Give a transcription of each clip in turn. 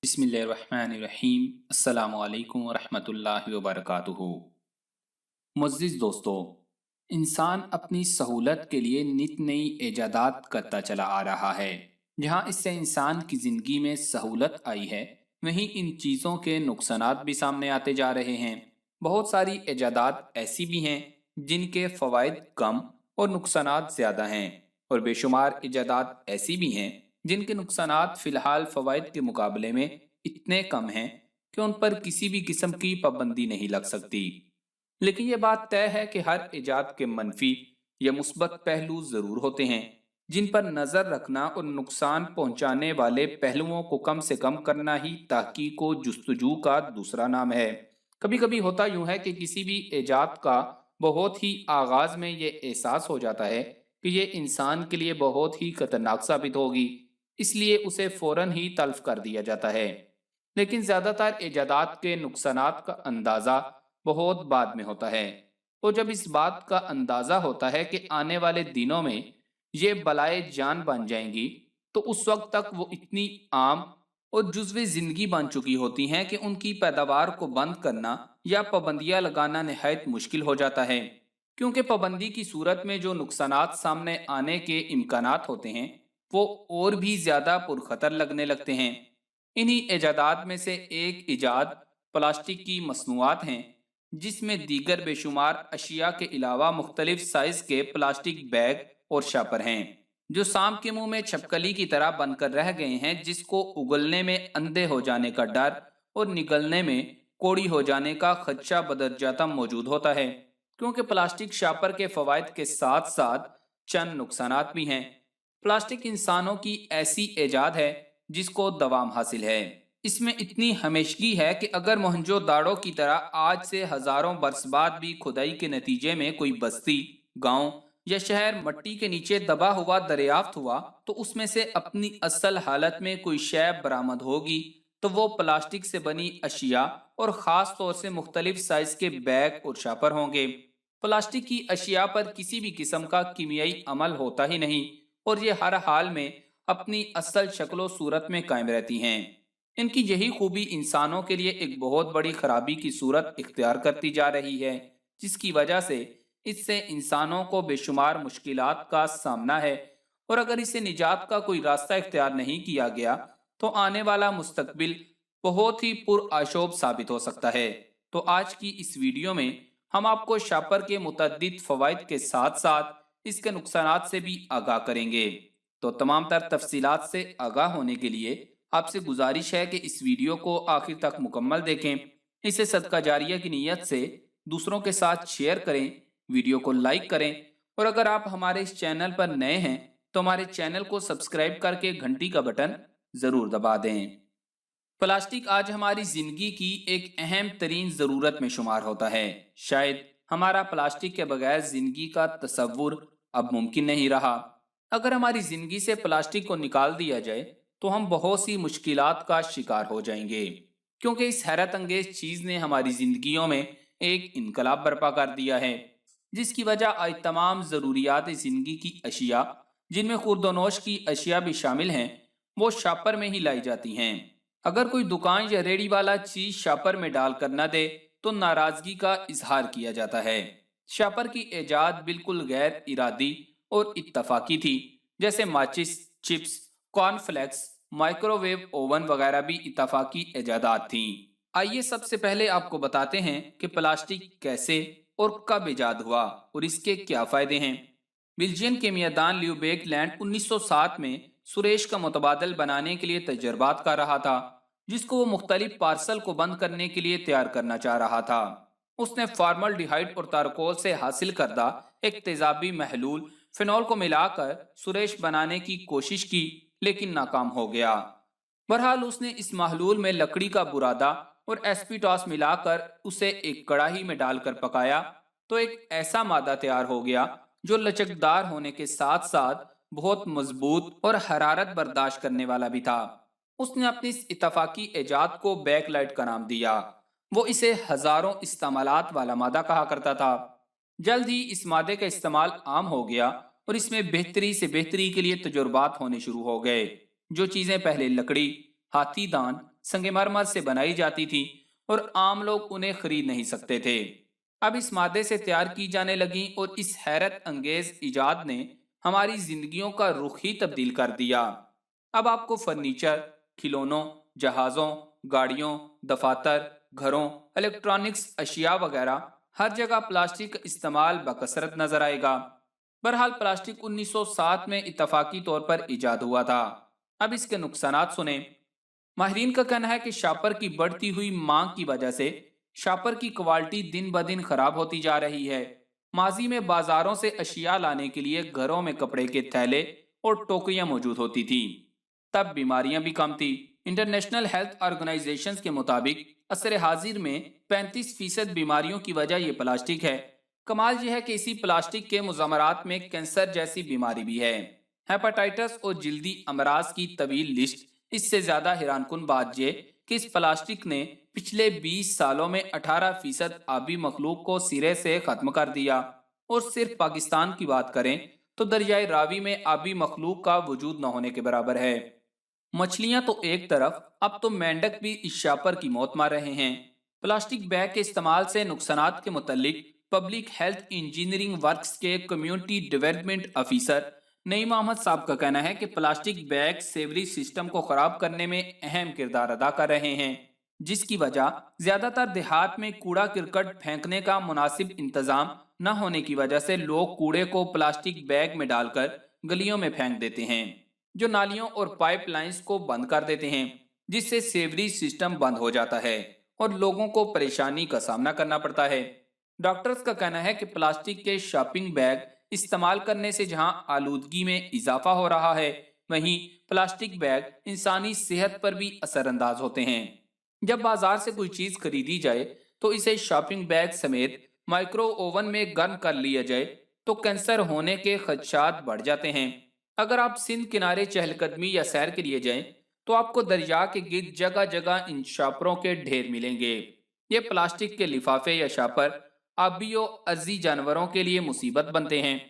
बिस्मिल्लाहिर्रहमानिर्रहीम। अस्सलामु अलैकुम वरहमतुल्लाहि वबरकातुहू। मुअज़्ज़िज़ दोस्तों, इंसान अपनी सहूलत के लिए नित नई ईजादात करता चला आ रहा है। जहाँ इससे इंसान की ज़िंदगी में सहूलत आई है, वहीं इन चीज़ों के नुकसानात भी सामने आते जा रहे हैं। बहुत सारी ईजादात ऐसी भी हैं जिनके फ़वाइद कम और नुकसानात ज़्यादा हैं, और बेशुमार ईजादात ऐसी भी हैं जिनके नुकसानात फ़िलहाल फ़वाइद के मुकाबले में इतने कम हैं कि उन पर किसी भी किस्म की पाबंदी नहीं लग सकती। लेकिन ये बात तय है कि हर इजाद के मनफी या मुस्बत पहलू जरूर होते हैं, जिन पर नजर रखना और नुकसान पहुंचाने वाले पहलुओं को कम से कम करना ही तहकीक व जुस्तजू का दूसरा नाम है। कभी कभी होता यूं है कि किसी भी इजाद का बहुत ही आगाज में ये एहसास हो जाता है कि ये इंसान के लिए बहुत ही खतरनाक साबित होगी, इसलिए उसे फौरन ही तल्फ कर दिया जाता है। लेकिन ज्यादातर इजादात के नुकसानात का अंदाजा बहुत बाद में होता है। तो जब इस बात का अंदाजा होता है कि आने वाले दिनों में ये बलाए जान बन जाएंगी, तो उस वक्त तक वो इतनी आम और जुज़्वे ज़िंदगी बन चुकी होती हैं कि उनकी पैदावार को बंद करना या पाबंदियां लगाना नहायत मुश्किल हो जाता है। क्योंकि पाबंदी की सूरत में जो नुकसानात सामने आने के इम्कानात होते हैं, वो और भी ज़्यादा पुरखतर लगने लगते हैं। इन्हीं ईजादात में से एक ईजाद प्लास्टिक की मसनूआत हैं, जिसमें दीगर बेशुमार अशिया के अलावा मुख्तलिफ साइज के प्लास्टिक बैग और शापर हैं, जो सांप के मुंह में छपकली की तरह बनकर रह गए हैं, जिसको उगलने में अंधे हो जाने का डर और निगलने में कोड़ी हो जाने का खदशा बदरजातम मौजूद होता है। क्योंकि प्लास्टिक शापर के फवायद के साथ साथ चंद नुकसानात भी हैं। प्लास्टिक इंसानों की ऐसी ईजाद है जिसको दवाम हासिल है। इसमें इतनी हमेशगी है कि अगर मोहनजो दाड़ो की तरह आज से हजारों बरस बाद भी खुदाई के नतीजे में कोई बस्ती, गांव या शहर मट्टी के नीचे दबा हुआ दरियाफ्त हुआ, तो उसमें से अपनी असल हालत में कोई शय बरामद होगी, तो वो प्लास्टिक से बनी अशिया और ख़ास तौर से मुख्तलिफ साइज के बैग और शापर होंगे। प्लास्टिक की अशिया पर किसी भी किस्म का कीमियाई अमल होता ही नहीं, और ये हर हाल में अपनी असल शक्ल सूरत में कायम रहती हैं। इनकी यही खूबी इंसानों के लिए एक बहुत बड़ी खराबी की सूरत इख्तियार करती जा रही है, जिसकी वजह से इससे इंसानों को बेशुमार मुश्किलात का सामना है। और अगर इसे निजात का कोई रास्ता इख्तियार नहीं किया गया, तो आने वाला मुस्तकबिल बहुत ही पुरआशोब साबित हो सकता है। तो आज की इस वीडियो में हम आपको शापर के मुतअद्दिद फवाइद के साथ साथ इसके नुकसानात से भी आगाह करेंगे। तो तमाम तर तफसीलात से आगाह होने के लिए आपसे गुजारिश है कि इस वीडियो को आखिर तक मुकम्मल देखें। इसे सदका जारिया की नीयत से दूसरों के साथ शेयर करें, वीडियो को लाइक करें, और अगर आप हमारे इस चैनल पर नए हैं तो हमारे चैनल को सब्सक्राइब करके घंटी का बटन ज़रूर दबा दें। प्लास्टिक आज हमारी जिंदगी की एक अहम तरीन ज़रूरत में शुमार होता है। शायद हमारा प्लास्टिक के बगैर जिंदगी का तसव्वुर अब मुमकिन नहीं रहा। अगर हमारी जिंदगी से प्लास्टिक को निकाल दिया जाए तो हम बहुत सी मुश्किलात का शिकार हो जाएंगे, क्योंकि इस हैरत अंगेज चीज़ ने हमारी जिंदगियों में एक इनकलाब बर्पा कर दिया है, जिसकी वजह आज तमाम ज़रूरियात ज़िंदगी की अशिया, जिनमें खुर्दोनोश की अशिया भी शामिल हैं, वो शापर में ही लाई जाती हैं। अगर कोई दुकान या रेडी वाला चीज शापर में डाल कर न दे तो नाराजगी का इजहार किया जाता है। शापर की इजाद बिल्कुल गैर इरादी और इत्तफाकी थी, जैसे माचिस, चिप्स, कॉर्नफ्लेक्स, माइक्रोवेव ओवन वगैरह भी इत्तफाकी इजादात थीं। आइए सबसे पहले आपको बताते हैं कि प्लास्टिक कैसे और कब इजाद हुआ और इसके क्या फायदे हैं। बेल्जियन केमियादान ल्यूबेक लैंड 1907 में सुरेश का मुतबादल बनाने के लिए तजर्बात कर रहा था, जिसको वो मुख्तलिफ पार्सल को बंद करने के लिए तैयार करना चाह रहा था। उसने फार्मल डिहाइड और तारकोल से हासिल करदा एक तेजाबी महलूल फिनॉल को मिलाकर सुरेश बनाने की कोशिश की, लेकिन नाकाम हो गया। बहरहाल उसने इस महलूल में लकड़ी का बुरादा और एस्पीटॉस मिलाकर उसे एक कड़ाही में डालकर पकाया, तो एक ऐसा मादा तैयार हो गया जो लचकदार होने के साथ साथ बहुत मजबूत और हरारत बर्दाश्त करने वाला भी था। उसने अपनी इस इतफाकी इजाद को बैकलाइट का नाम दिया। वो इसे हजारों इस्तेमालात वाला मादा कहा करता था। जल्द ही इस मादे का इस्तेमाल आम हो गया और इसमें बेहतरी से बेहतरी के लिए तजुर्बात होने शुरू हो गए। जो चीजें पहले लकड़ी, हाथी दांत संगमरमर से बनाई जाती थी और आम लोग उन्हें खरीद नहीं सकते थे। अब इस मादे से तैयार की जाने लगी और इस हैरत अंगेज इजाद ने हमारी जिंदगियों का रुख ही तब्दील कर दिया। अब आपको फर्नीचर, खिलौनों, जहाज़ों, गाड़ियों, दफातर, घरों, इलेक्ट्रॉनिक्स अशिया वगैरह हर जगह प्लास्टिक का इस्तेमाल बकसरत नजर आएगा। बहरहाल प्लास्टिक 1907 में इतफाकी तौर पर इजाद हुआ था। अब इसके नुकसानात सुने। माहिरीन का कहना है कि शापर की बढ़ती हुई मांग की वजह से शापर की क्वालिटी दिन ब दिन खराब होती जा रही है। माजी में बाजारों से अशिया लाने के लिए घरों में कपड़े के थैले और टोकरियां मौजूद होती थी। तब बीमारियां भी कम थी। इंटरनेशनल हेल्थ ऑर्गेनाइजेशंस के मुताबिक असर हाजिर में 35% बीमारियों की वजह ये प्लास्टिक है। कमाल यह है कि इसी प्लास्टिक के मुज़म्मरात में कैंसर जैसी बीमारी भी है, हेपेटाइटिस और जल्दी अमराज की तवील लिस्ट। इससे ज्यादा हैरानकुन बात यह कि इस प्लास्टिक ने पिछले 20 सालों में 18% आबी मखलूक को सिरे से खत्म कर दिया। और सिर्फ पाकिस्तान की बात करें तो दरियाई रावी में आबी मखलूक का वजूद न होने के बराबर है। मछलियां तो एक तरफ, अब तो मेंढक भी इस शापर की मौत मार रहे हैं। प्लास्टिक बैग के इस्तेमाल से नुकसानात के मुतालिक पब्लिक हेल्थ इंजीनियरिंग वर्क्स के community development officer Naeem Ahmad साहब का कहना है कि प्लास्टिक बैग सेवरी सिस्टम को खराब करने में अहम किरदार अदा कर रहे हैं, जिसकी वजह ज्यादातर देहात में कूड़ा करकट फेंकने का मुनासिब इंतजाम न होने की वजह से लोग कूड़े को प्लास्टिक बैग में डालकर गलियों में फेंक देते हैं, जो नालियों और पाइपलाइंस को बंद कर देते हैं, जिससे सेवरी सिस्टम बंद हो जाता है और लोगों को परेशानी का सामना करना पड़ता है। डॉक्टर्स का कहना है कि प्लास्टिक के शॉपिंग बैग इस्तेमाल करने से जहां आलूदगी में इजाफा हो रहा है, वहीं प्लास्टिक बैग इंसानी सेहत पर भी असरअंदाज होते हैं। जब बाजार से कोई चीज खरीदी जाए तो इसे शॉपिंग बैग समेत माइक्रो ओवन में गर्म कर लिया जाए तो कैंसर होने के खदशात बढ़ जाते हैं। अगर आप सिंध किनारे चहलकदमी या सैर के लिए जाएं तो आपको दरिया के गिर्द जगह जगह इन शापरों के ढेर मिलेंगे। ये प्लास्टिक के लिफाफे या शापर आबियो अजी जानवरों के लिए मुसीबत बनते हैं।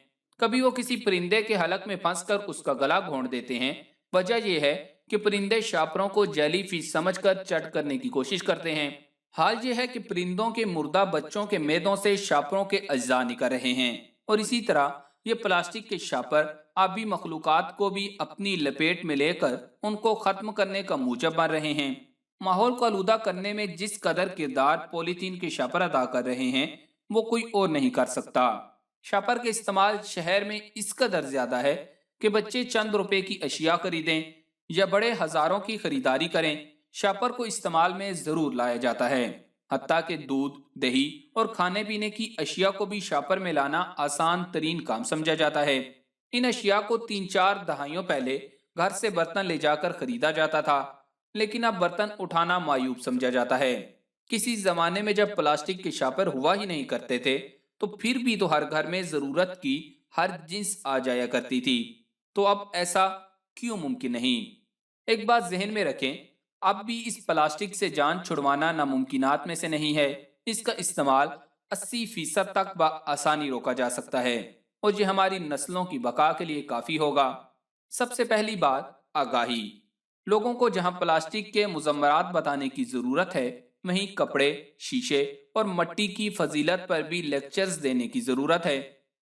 कभी वो किसी परिंदे के हलक में फंसकर उसका गला घोंट देते हैं। वजह यह है कि परिंदे शापरों को जेली फिश समझकर चट करने की कोशिश करते हैं। हाल ये है कि परिंदों के मुर्दा बच्चों के मैदों से शापरों के अज्जा निकल रहे हैं और इसी तरह ये प्लास्टिक के शापर आबी मखलूकात को भी अपनी लपेट में लेकर उनको खत्म करने का मूजब बन रहे हैं। माहौल को आलूदा करने में जिस कदर किरदार पॉलीथीन के शापर अदा कर रहे हैं वो कोई और नहीं कर सकता। शापर के इस्तेमाल शहर में इस कदर ज्यादा है कि बच्चे चंद रुपए की अशिया खरीदें या बड़े हजारों की खरीदारी करें, शापर को इस्तेमाल में जरूर लाया जाता है। हत्ता के दूध, दही और खाने पीने की अशिया को भी शापर में लाना आसान तरीन काम समझा जाता है। इन अशिया को 3-4 दहाइयों पहले घर से बर्तन ले जाकर खरीदा जाता था, लेकिन अब बर्तन उठाना मायूब समझा जाता है। किसी जमाने में जब प्लास्टिक के शापर हुआ ही नहीं करते थे तो फिर भी तो हर घर में जरूरत की हर जिन्स आ जाया करती थी, तो अब ऐसा क्यों मुमकिन नहीं? एक बात जहन में रखें, अब भी इस प्लास्टिक से जान छुड़वाना नामुमकिनात में से नहीं है। इसका इस्तेमाल 80% तक आसानी रोका जा सकता है और ये हमारी नस्लों की बका के लिए काफी होगा। सबसे पहली बात, आगाही। लोगों को जहां प्लास्टिक के मुजम्मरात बताने की जरूरत है, वहीं कपड़े, शीशे और मट्टी की फजीलत पर भी लेक्चर्स देने की जरूरत है।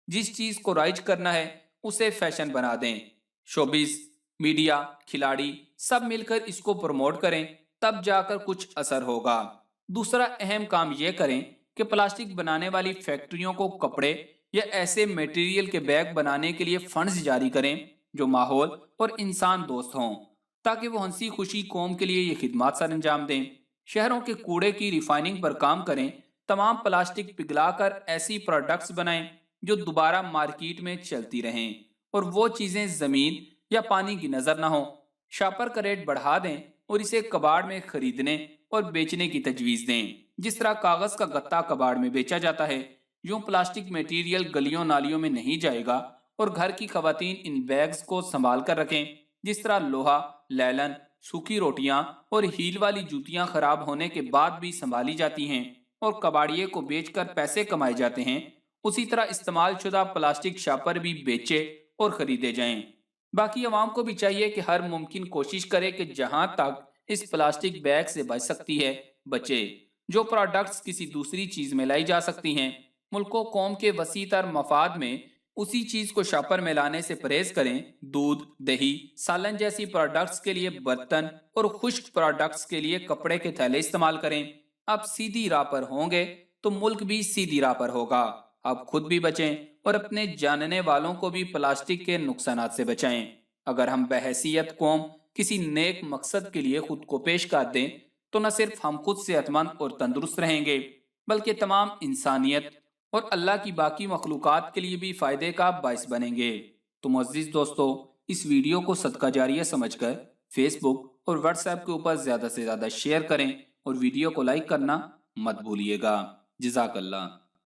जिस चीज को राइज करना है उसे फैशन बना दें। शोबिस, मीडिया, खिलाड़ी सब मिलकर इसको प्रमोट करें, तब जाकर कुछ असर होगा। दूसरा अहम काम यह करें कि प्लास्टिक बनाने वाली फैक्ट्रियों को कपड़े या ऐसे मटेरियल के बैग बनाने के लिए फंड्स जारी करें जो माहौल और इंसान दोस्त हों, ताकि वो हंसी खुशी कौम के लिए ये खिदमत सर अंजाम दें। शहरों के कूड़े की रिफाइनिंग पर काम करें, तमाम प्लास्टिक पिघलाकर ऐसी प्रोडक्ट्स बनाएं जो दोबारा मार्केट में चलती रहें और वो चीजें जमीन या पानी की नजर ना हो। शापर का रेट बढ़ा दें और इसे कबाड़ में खरीदने और बेचने की तजवीज दें, जिस तरह कागज का गत्ता कबाड़ में बेचा जाता है। यूं प्लास्टिक मटेरियल गलियों नालियों में नहीं जाएगा और घर की खवातीन इन बैग्स को संभाल कर रखें। जिस तरह लोहा, लैलन, सूखी रोटियां और हील वाली जूतियां खराब होने के बाद भी संभाली जाती हैं और कबाड़िए को बेचकर पैसे कमाए जाते हैं, उसी तरह इस्तेमाल शुदा प्लास्टिक शापर भी बेचे और खरीदे जाएं। बाकी अवाम को भी चाहिए कि हर मुमकिन कोशिश करे कि जहां तक इस प्लास्टिक बैग से बच सकती है। बचे जो प्रोडक्ट्स किसी दूसरी चीज में लाई जा सकती हैं। मुल्को कौम के वसी तर मफाद में उसी चीज को शॉपर में लाने से परहेज करें। दूध, दही, सालन जैसी प्रोडक्ट्स के लिए बर्तन और खुश्क प्रोडक्ट्स के लिए कपड़े के थैले इस्तेमाल करें। अब सीधी राह पर होंगे तो मुल्क भी सीधी राह पर होगा। अब खुद भी बचें और अपने जानने वालों को भी प्लास्टिक के नुकसानात से बचाएं। अगर हम बहैसियत कौम किसी नेक मकसद के लिए खुद को पेश कर दें तो न सिर्फ हम खुद सेहतमंद और तंदुरुस्त रहेंगे, बल्कि तमाम इंसानियत और अल्लाह की बाकी मखलूक़ात के लिए भी फ़ायदे का बाइस बनेंगे। तो मुअज़्ज़िज़ दोस्तों, इस वीडियो को सदका जारिया समझकर फेसबुक और व्हाट्सएप के ऊपर ज़्यादा से ज़्यादा शेयर करें और वीडियो को लाइक करना मत भूलिएगा। जज़ाकल्लाह।